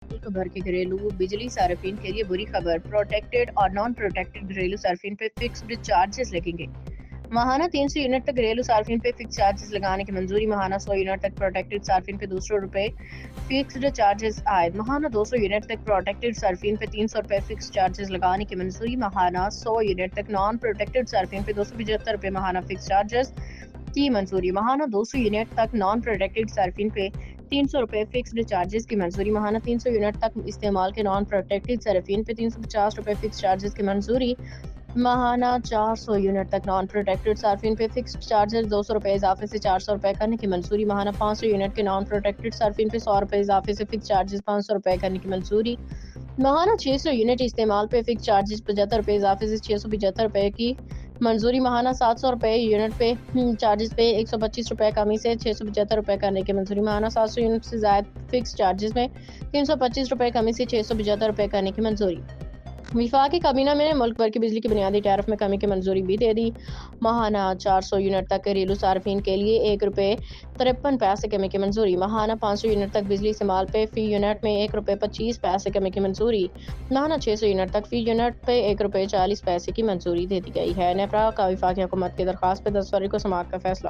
खबर के घरेलू बिजली सार्फिन के लिए बुरी खबर। प्रोटेक्टेड और नॉन प्रोटेक्टेड घरेलू सार्फिन पे फिक्स्ड चार्जेस लगेंगे। माहाना 300 यूनिट तक घरेलू सार्फिन पे फिक्स चार्जेस लगाने की मंजूरी। माहाना 100 यूनिट तक प्रोटेक्टेड सार्फिन पे 200 रुपए फिक्स्ड चार्जेस आए। माहाना 200 यूनिट तक प्रोटेक्टेड सार्फिन पे 300 रुपए फिक्स चार्जेस लगाने की मंजूरी। माहाना 100 यूनिट तक नॉन प्रोटेक्टेड सार्फिन पे 275 रुपए माहाना फिक्स चार्जेस की मंजूरी। माहाना 200 यूनिट तक नॉन प्रोटेक्टेड सार्फिन पे 300 रुपए फिक्स्ड चार्जेस की मंजूरी। माहाना 300 यूनिट तक इस्तेमाल के नॉन प्रोटेक्टेड सार्फिन पे 350 रुपए फिक्स चार्जेस की मंजूरी। माहाना 400 यूनिट तक नॉन प्रोटेक्टेड सार्फिन पे फिक्स्ड चार्जेस 200 रुपए इजाफे से 400 रुपए करने की मंजूरी। माहाना 500 यूनिट के नॉन प्रोटेक्टेड सार्फिन पे 100 रुपए इजाफे से फिक्स चार्जेस 500 रुपए करने की मंजूरी। माहाना 600 यूनिट इस्तेमाल पे फिक्स चार्जेस 75 रुपए इजाफे से 675 रुपए की मंजूरी। माहाना 700 रुपए यूनिट पे चार्जेस पे 125 रुपए कमी से 675 रुपए करने की मंजूरी। माहाना 700 यूनिट से ज्यादा फिक्स चार्जेस में 325 रुपए कमी से 675 रुपए करने की मंजूरी। विफाकी काबीना में मुल्क भर की बिजली की बुनियादी टैरिफ में कमी की मंजूरी भी दे दी। माहाना 400 यूनिट तक घरेलू सार्फिन के लिए 1 रुपए 53 पैसे कमी की मंजूरी। माहाना 500 यूनिट तक बिजली इस्तेमाल पे फी यूनिट में 1 रुपए 25 पैसे कमी की मंजूरी। माहाना 600 यूनिट तक फी यूनिट पे 1 रुपए 40 पैसे की मंजूरी दे दी गई है। नेपरा का विफाकी हुकूमत की दरख्वास्त पर 10 फरवरी को समाअत का फैसला।